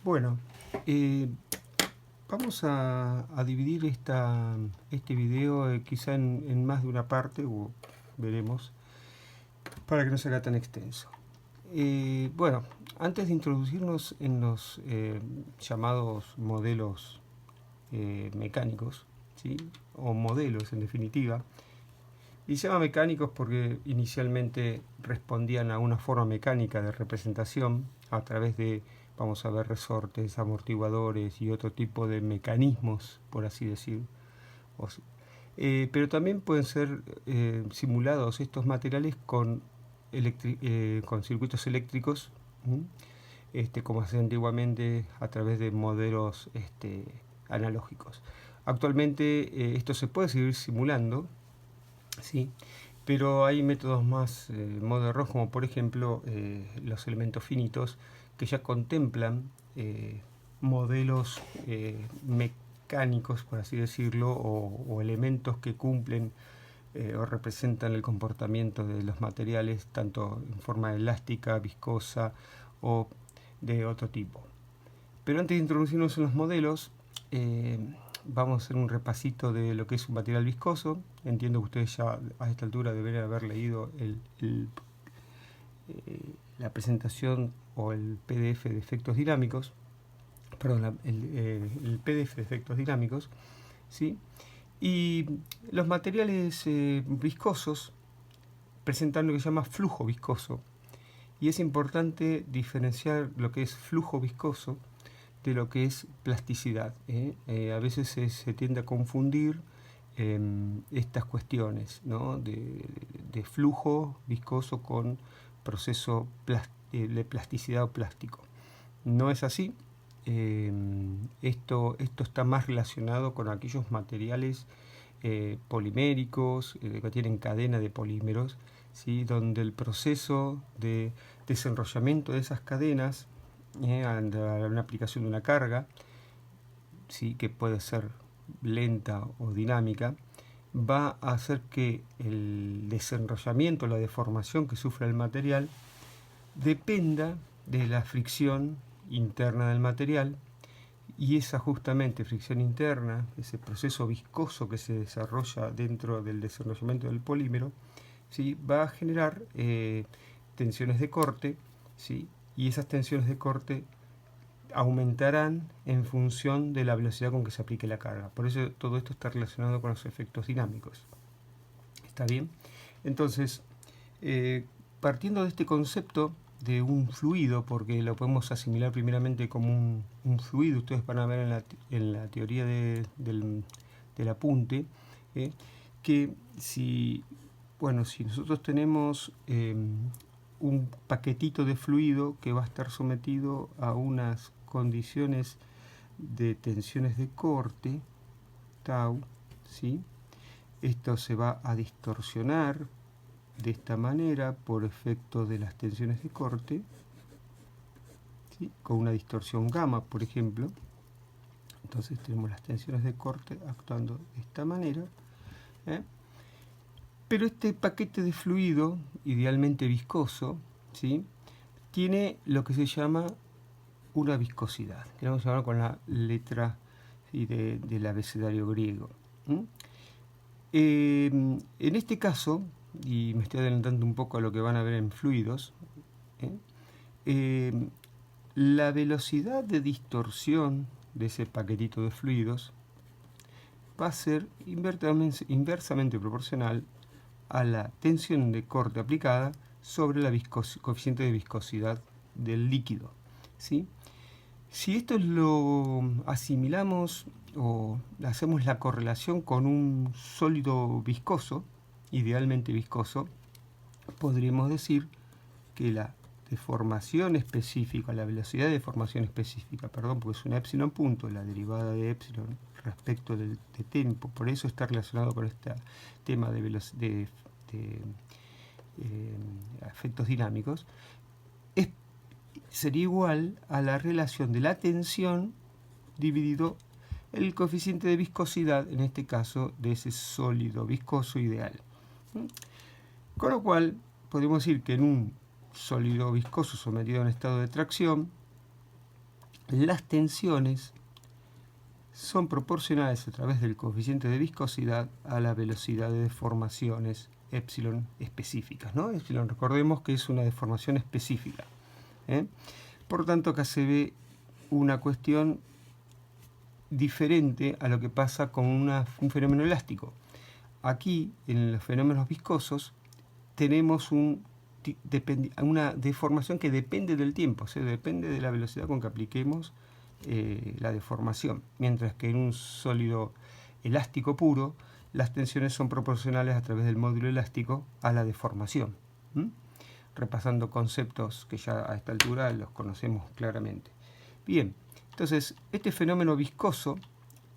Bueno, eh, vamos a dividir este video quizá en más de una parte, o veremos, para que no se haga tan extenso. Bueno, antes de introducirnos en los llamados modelos mecánicos, ¿sí? O modelos en definitiva, y se llaman mecánicos porque inicialmente respondían a una forma mecánica de representación a través de, vamos a ver, resortes, amortiguadores y otro tipo de mecanismos, por así decir. Pero también pueden ser simulados estos materiales con circuitos eléctricos, como hacía antiguamente a través de modelos analógicos. Actualmente esto se puede seguir simulando, ¿sí? Pero hay métodos más modernos, como por ejemplo los elementos finitos, que ya contemplan modelos mecánicos, por así decirlo, o elementos que cumplen o representan el comportamiento de los materiales, tanto en forma elástica, viscosa o de otro tipo. Pero antes de introducirnos en los modelos, vamos a hacer un repasito de lo que es un material viscoso. Entiendo que ustedes ya a esta altura deberían haber leído la presentación o el PDF de efectos dinámicos, perdón, el PDF de efectos dinámicos, ¿sí? Y los materiales viscosos presentan lo que se llama flujo viscoso, y es importante diferenciar lo que es flujo viscoso de lo que es plasticidad. A veces se tiende a confundir estas cuestiones, ¿no? de flujo viscoso con proceso de plasticidad o plástico. No es así. Esto está más relacionado con aquellos materiales poliméricos que tienen cadena de polímeros, ¿sí? Donde el proceso de desenrollamiento de esas cadenas ante una aplicación de una carga, ¿sí? Que puede ser lenta o dinámica, va a hacer que el desenrollamiento, la deformación que sufre el material, dependa de la fricción interna del material, y esa justamente fricción interna, ese proceso viscoso que se desarrolla dentro del desenrollamiento del polímero, ¿sí? Va a generar tensiones de corte, ¿sí? Y esas tensiones de corte aumentarán en función de la velocidad con que se aplique la carga. Por eso todo esto está relacionado con los efectos dinámicos. ¿Está bien? Entonces, partiendo de este concepto de un fluido, porque lo podemos asimilar primeramente como un fluido, ustedes van a ver en la teoría del apunte, que si nosotros tenemos un paquetito de fluido que va a estar sometido a unas condiciones de tensiones de corte, tau, ¿sí? Esto se va a distorsionar de esta manera por efecto de las tensiones de corte, ¿sí? Con una distorsión gamma, por ejemplo. Entonces tenemos las tensiones de corte actuando de esta manera, ¿eh? Pero este paquete de fluido, idealmente viscoso, ¿sí? Tiene lo que se llama una viscosidad, que vamos a hablar con la letra, ¿sí? del abecedario griego. En este caso, y me estoy adelantando un poco a lo que van a ver en fluidos, la velocidad de distorsión de ese paquetito de fluidos va a ser inversamente proporcional a la tensión de corte aplicada sobre la coeficiente de viscosidad del líquido, ¿sí? Si esto lo asimilamos o hacemos la correlación con un sólido viscoso, idealmente viscoso, podríamos decir que la deformación específica, la velocidad de deformación específica, perdón, porque es una epsilon punto, la derivada de epsilon respecto de tiempo, por eso está relacionado con este tema de efectos dinámicos, sería igual a la relación de la tensión dividido el coeficiente de viscosidad, en este caso de ese sólido viscoso ideal. Con lo cual, podemos decir que en un sólido viscoso sometido a un estado de tracción, las tensiones son proporcionales a través del coeficiente de viscosidad a la velocidad de deformaciones epsilon específicas, ¿no? Epsilon, recordemos que es una deformación específica, ¿eh? Por lo tanto, acá se ve una cuestión diferente a lo que pasa con un fenómeno elástico. Aquí, en los fenómenos viscosos, tenemos una deformación que depende del tiempo, o sea, depende de la velocidad con que apliquemos la deformación, mientras que en un sólido elástico puro, las tensiones son proporcionales a través del módulo elástico a la deformación. Repasando conceptos que ya a esta altura los conocemos claramente. Bien, entonces este fenómeno viscoso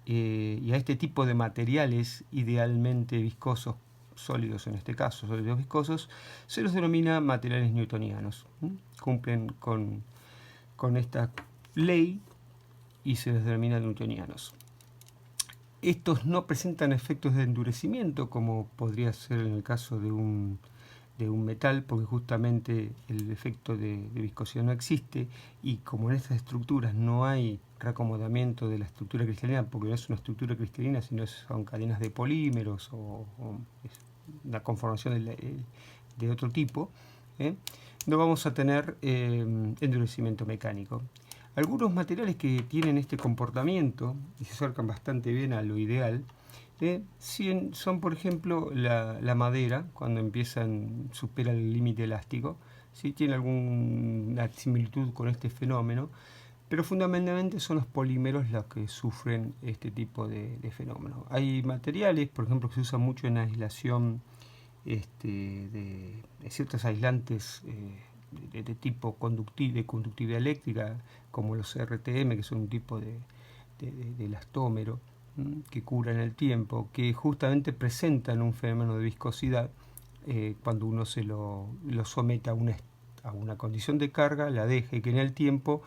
y a este tipo de materiales idealmente viscosos, sólidos en este caso, sólidos viscosos, se los denomina materiales newtonianos. Cumplen con esta ley y se les denomina newtonianos. Estos no presentan efectos de endurecimiento como podría ser en el caso de un metal, porque justamente el efecto de viscosidad no existe, y como en estas estructuras no hay reacomodamiento de la estructura cristalina, porque no es una estructura cristalina, sino son cadenas de polímeros o es una conformación de otro tipo, no vamos a tener endurecimiento mecánico. Algunos materiales que tienen este comportamiento y se acercan bastante bien a lo ideal son, por ejemplo, la madera, cuando supera el límite elástico, ¿sí? Tiene alguna similitud con este fenómeno, pero fundamentalmente son los polímeros los que sufren este tipo de fenómeno. Hay materiales, por ejemplo, que se usan mucho en aislación de ciertos aislantes de tipo conductividad eléctrica, como los RTM, que son un tipo de elastómero, que curan el tiempo, que justamente presentan un fenómeno de viscosidad cuando uno se lo somete a una condición de carga, la deje, que en el tiempo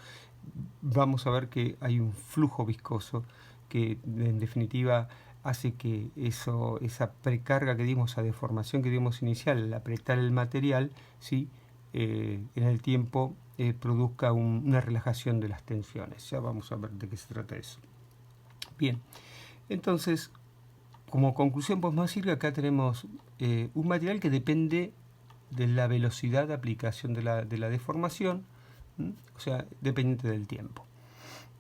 vamos a ver que hay un flujo viscoso que en definitiva hace que esa precarga que dimos, esa deformación que dimos inicial al apretar el material, ¿sí? En el tiempo produzca una relajación de las tensiones. Ya vamos a ver de qué se trata eso. Bien, entonces, como conclusión podemos decir que acá tenemos un material que depende de la velocidad de aplicación de la deformación, o sea, dependiente del tiempo.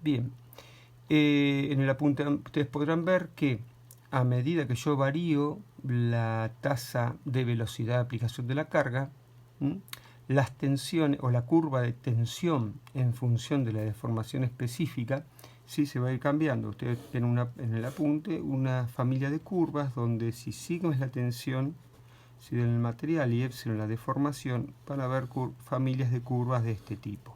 Bien, en el apunte ustedes podrán ver que a medida que yo varío la tasa de velocidad de aplicación de la carga, las tensiones o la curva de tensión en función de la deformación específica, sí se va a ir cambiando. Ustedes tienen en el apunte una familia de curvas donde si sigma es la tensión, si en el material y epsilon la deformación, van a haber familias de curvas de este tipo,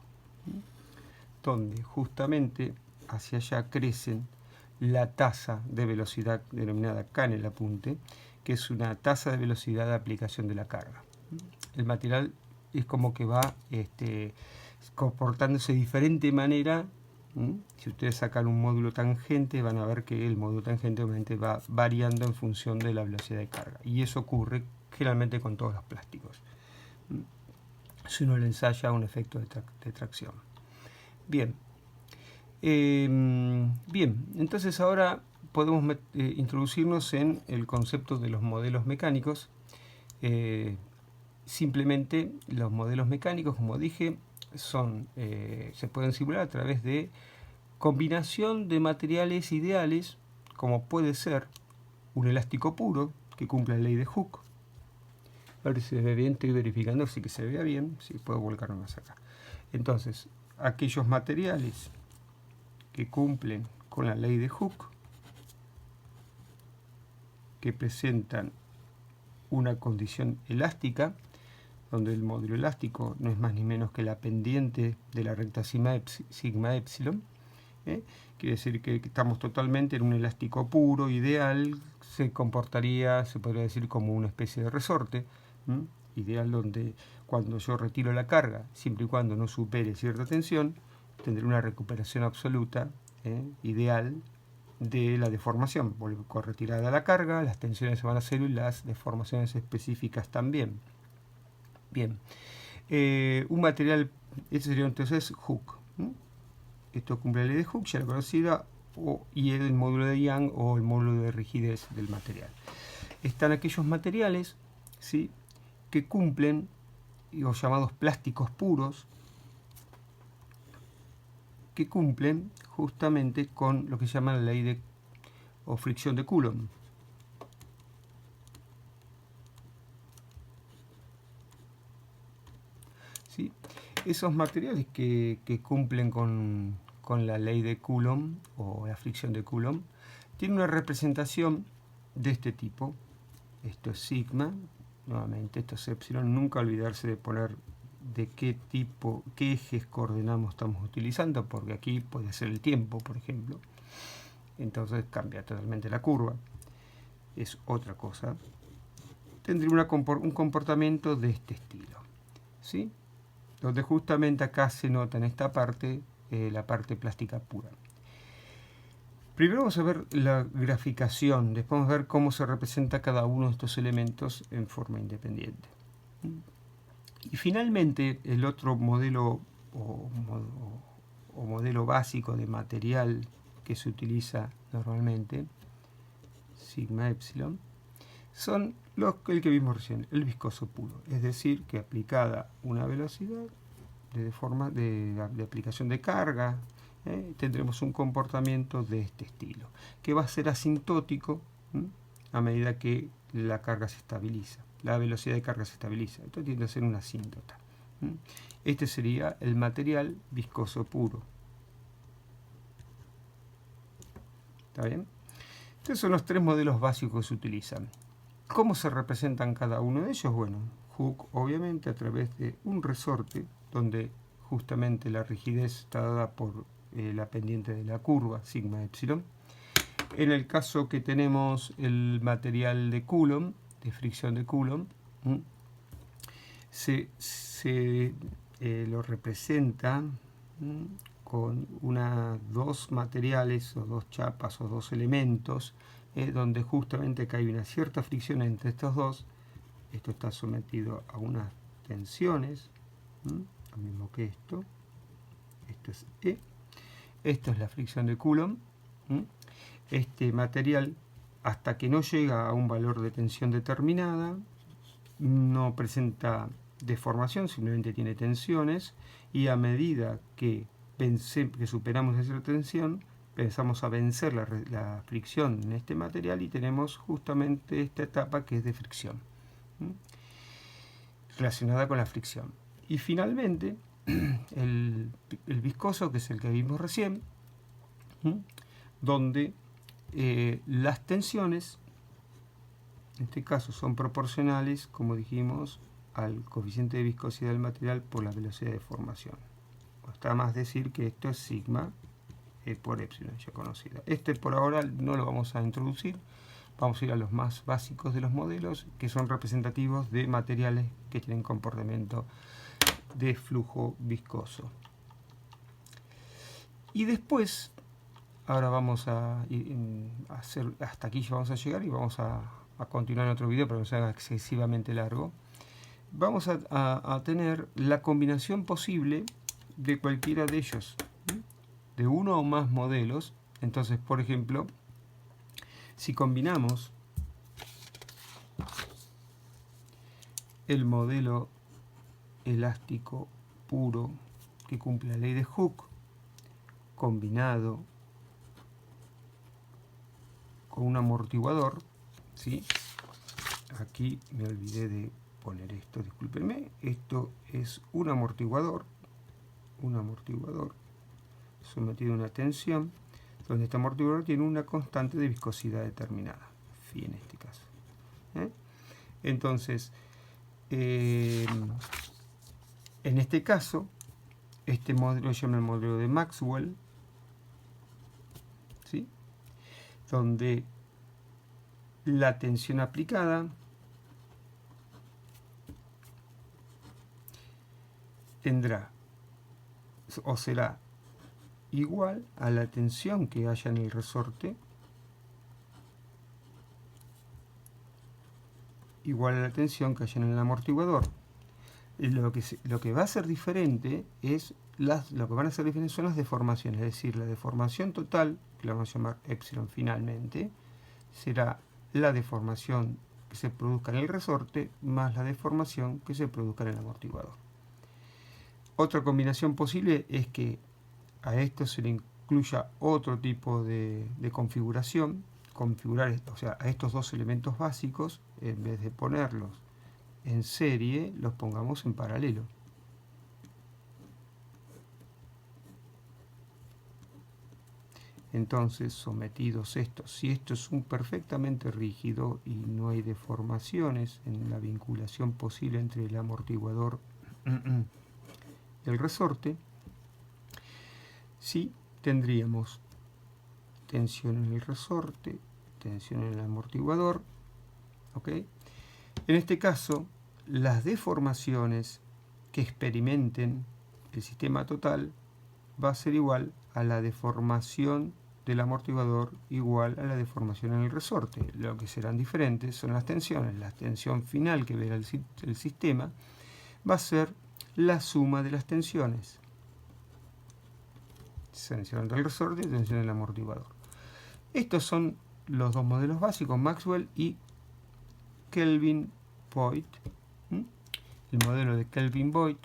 donde justamente hacia allá crecen la tasa de velocidad denominada K en el apunte, que es una tasa de velocidad de aplicación de la carga. El material es como que va comportándose de diferente manera. Si ustedes sacan un módulo tangente, van a ver que el módulo tangente obviamente va variando en función de la velocidad de carga. Y eso ocurre generalmente con todos los plásticos. Si uno le ensaya un efecto de tracción. Bien. Bien, entonces ahora podemos introducirnos en el concepto de los modelos mecánicos. Simplemente los modelos mecánicos, como dije, se pueden simular a través de combinación de materiales ideales, como puede ser un elástico puro que cumple la ley de Hooke. A ver si se ve bien, estoy verificando si que se vea bien, si puedo volcarme más acá. Entonces, aquellos materiales que cumplen con la ley de Hooke, que presentan una condición elástica, donde el módulo elástico no es más ni menos que la pendiente de la recta sigma epsilon, quiere decir que estamos totalmente en un elástico puro, ideal, se podría decir como una especie de resorte, ideal donde cuando yo retiro la carga, siempre y cuando no supere cierta tensión, tendré una recuperación absoluta, ideal, de la deformación. Con retirada la carga, las tensiones se van a hacer y las deformaciones específicas también. Bien, un material, este sería entonces Hooke. Esto cumple la ley de Hooke, ya la conocida, y el módulo de Young o el módulo de rigidez del material. Están aquellos materiales, ¿sí?, que cumplen, los llamados plásticos puros, que cumplen justamente con lo que se llama la ley de o fricción de Coulomb. ¿Sí? Esos materiales que cumplen con la ley de Coulomb o la fricción de Coulomb tienen una representación de este tipo. Esto es sigma, nuevamente esto es epsilon. Nunca olvidarse de poner de qué tipo, qué ejes coordenados estamos utilizando, porque aquí puede ser el tiempo, por ejemplo. Entonces cambia totalmente la curva. Es otra cosa. Tendría un comportamiento de este estilo, ¿sí?, donde justamente acá se nota en esta parte la parte plástica pura. Primero vamos a ver la graficación, después vamos a ver cómo se representa cada uno de estos elementos en forma independiente. Y finalmente el otro modelo o modelo básico de material que se utiliza normalmente, sigma epsilon, son el que vimos recién, el viscoso puro, es decir, que aplicada una velocidad de aplicación de carga, tendremos un comportamiento de este estilo, que va a ser asintótico a medida que la carga se estabiliza, la velocidad de carga se estabiliza, entonces tiende a ser una asíntota. Este sería el material viscoso puro. ¿Está bien? Estos son los tres modelos básicos que se utilizan. ¿Cómo se representan cada uno de ellos? Bueno, Hooke obviamente a través de un resorte donde justamente la rigidez está dada por la pendiente de la curva, sigma epsilon. En el caso que tenemos el material de Coulomb, de fricción de Coulomb, se lo representa con dos materiales o dos chapas o dos elementos, donde justamente acá hay una cierta fricción entre estos dos. Esto está sometido a unas tensiones, lo mismo que esto. Esto es E. Esto es la fricción de Coulomb. Este material, hasta que no llega a un valor de tensión determinada, no presenta deformación, simplemente tiene tensiones, y a medida que superamos esa tensión, empezamos a vencer la fricción en este material y tenemos justamente esta etapa que es de fricción, relacionada con la fricción. Y finalmente, el viscoso, que es el que vimos recién, donde las tensiones, en este caso, son proporcionales, como dijimos, al coeficiente de viscosidad del material por la velocidad de formación. Está más decir que esto es sigma por epsilon, ya conocida. Este por ahora no lo vamos a introducir. Vamos a ir a los más básicos de los modelos, que son representativos de materiales que tienen comportamiento de flujo viscoso. Y después, ahora vamos a hacer, hasta aquí ya vamos a llegar y vamos a continuar en otro video para que no se haga excesivamente largo. Vamos a tener la combinación posible de cualquiera de ellos, de uno o más modelos. Entonces, por ejemplo, si combinamos el modelo elástico puro que cumple la ley de Hooke, combinado con un amortiguador, ¿sí? Aquí me olvidé de poner esto, discúlpenme. Esto es un amortiguador sometido a una tensión, donde este amortiguador tiene una constante de viscosidad determinada, phi en este caso. Entonces, en este caso, este modelo se llama el modelo de Maxwell, ¿sí?, donde la tensión aplicada tendrá o será igual a la tensión que haya en el resorte, igual a la tensión que haya en el amortiguador. Lo que va a ser diferente es lo que van a hacer diferencia son las deformaciones, es decir, la deformación total, que la vamos a llamar epsilon finalmente, será la deformación que se produzca en el resorte más la deformación que se produzca en el amortiguador. Otra combinación posible es que a esto se le incluya otro tipo de configuración, configurar, o sea, a estos dos elementos básicos, en vez de ponerlos en serie, los pongamos en paralelo. Entonces, sometidos estos, si esto es un perfectamente rígido y no hay deformaciones en la vinculación posible entre el amortiguador y el resorte, sí tendríamos tensión en el resorte, tensión en el amortiguador, ¿ok? En este caso, las deformaciones que experimenten el sistema total va a ser igual a la deformación del amortiguador igual a la deformación en el resorte. Lo que serán diferentes son las tensiones. La tensión final que verá el sistema va a ser la suma de las tensiones. Tensión del resorte y tensión del amortiguador. Estos son los dos modelos básicos, Maxwell y Kelvin-Voigt. El modelo de Kelvin-Voigt,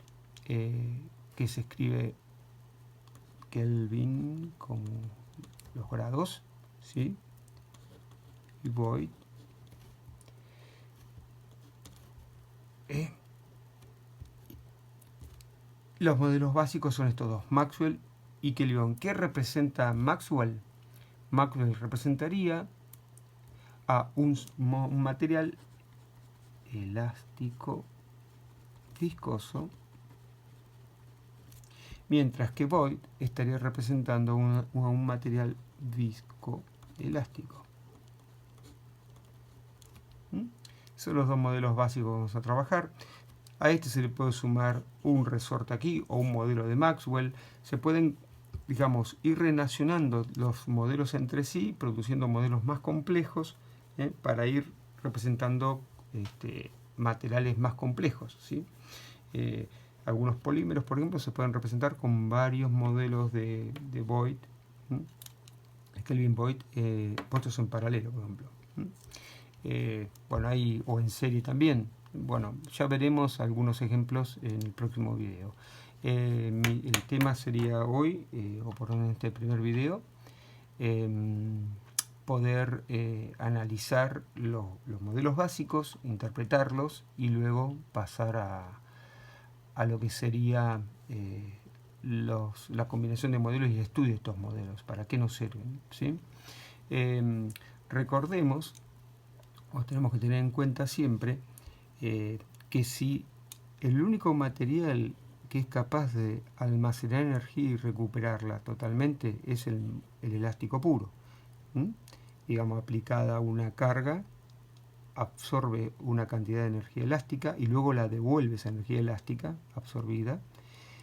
que se escribe Kelvin con los grados, ¿sí? Y Voigt. Los modelos básicos son estos dos, Maxwell y Kelvin. ¿Qué representa Maxwell? Maxwell representaría a un material elástico viscoso, mientras que Voigt estaría representando a un material viscoelástico. Son los dos modelos básicos que vamos a trabajar. A este se le puede sumar un resorte aquí o un modelo de Maxwell. Se pueden, digamos, ir relacionando los modelos entre sí, produciendo modelos más complejos, para ir representando materiales más complejos, ¿sí? Algunos polímeros, por ejemplo, se pueden representar con varios modelos de Voigt, Kelvin-Voigt, puestos en paralelo, por ejemplo. Bueno, hay, o en serie también. Bueno, ya veremos algunos ejemplos en el próximo video. El tema sería hoy, o por en este primer video, poder analizar los modelos básicos, interpretarlos y luego pasar a lo que sería la combinación de modelos y el estudio de estos modelos, para qué nos sirven, ¿sí? Recordemos, o tenemos que tener en cuenta siempre, que si el único material que es capaz de almacenar energía y recuperarla totalmente es el elástico puro, digamos, aplicada a una carga, absorbe una cantidad de energía elástica y luego la devuelve esa energía elástica absorbida,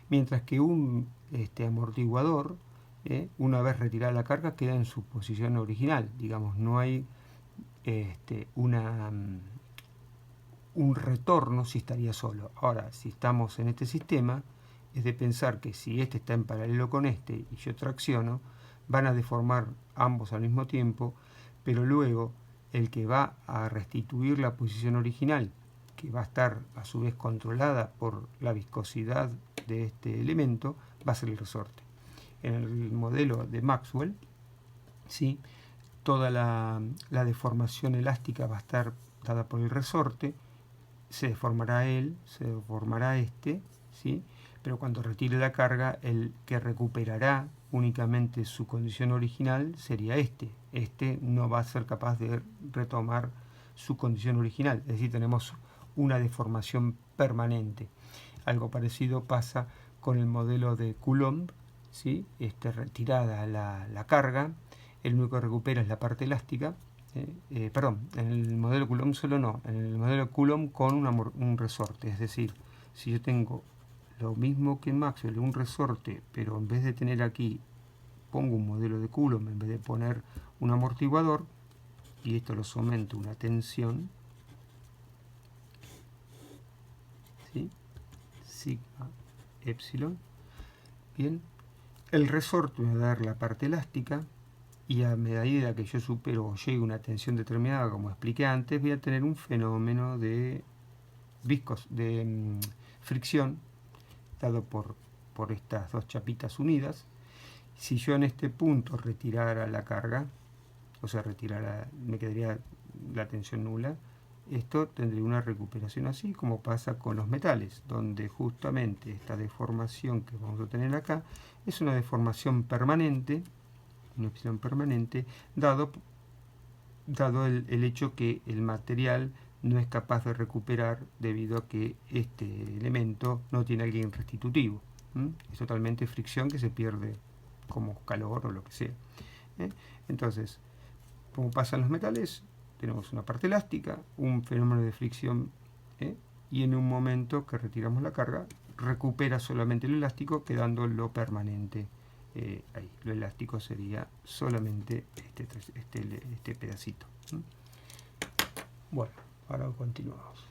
mientras que un amortiguador, una vez retirada la carga, queda en su posición original, digamos, no hay un retorno si estaría solo. Ahora, si estamos en este sistema, es de pensar que si este está en paralelo con este y yo tracciono, van a deformar ambos al mismo tiempo, pero luego el que va a restituir la posición original, que va a estar a su vez controlada por la viscosidad de este elemento, va a ser el resorte. En el modelo de Maxwell, ¿sí?, toda la deformación elástica va a estar dada por el resorte, se deformará él, se deformará este, ¿sí?, pero cuando retire la carga, el que recuperará únicamente su condición original sería este. Este no va a ser capaz de retomar su condición original, es decir, tenemos una deformación permanente. Algo parecido pasa con el modelo de Coulomb, ¿sí? Retirada la carga, el único que recupera es la parte elástica. Perdón, en el modelo Coulomb solo no, en el modelo Coulomb con un resorte, es decir, si yo tengo lo mismo que en Maxwell, un resorte, pero en vez de tener aquí, pongo un modelo de Coulomb, en vez de poner un amortiguador, y esto lo somete a una tensión, ¿sí?, sigma epsilon, Bien, el resorte me va a dar la parte elástica, y a medida que yo supero o llegue a una tensión determinada, como expliqué antes, voy a tener un fenómeno de fricción dado por estas dos chapitas unidas. Si yo en este punto retirara la carga, o sea, me quedaría la tensión nula, esto tendría una recuperación así como pasa con los metales, donde justamente esta deformación que vamos a tener acá es una deformación permanente, dado el hecho que el material no es capaz de recuperar debido a que este elemento no tiene alguien restitutivo. Es totalmente fricción que se pierde como calor o lo que sea. Entonces, como pasa en los metales, tenemos una parte elástica, un fenómeno de fricción, y en un momento que retiramos la carga, recupera solamente lo elástico, quedando lo permanente ahí. Lo elástico sería solamente este pedacito. Bueno, ahora continuamos.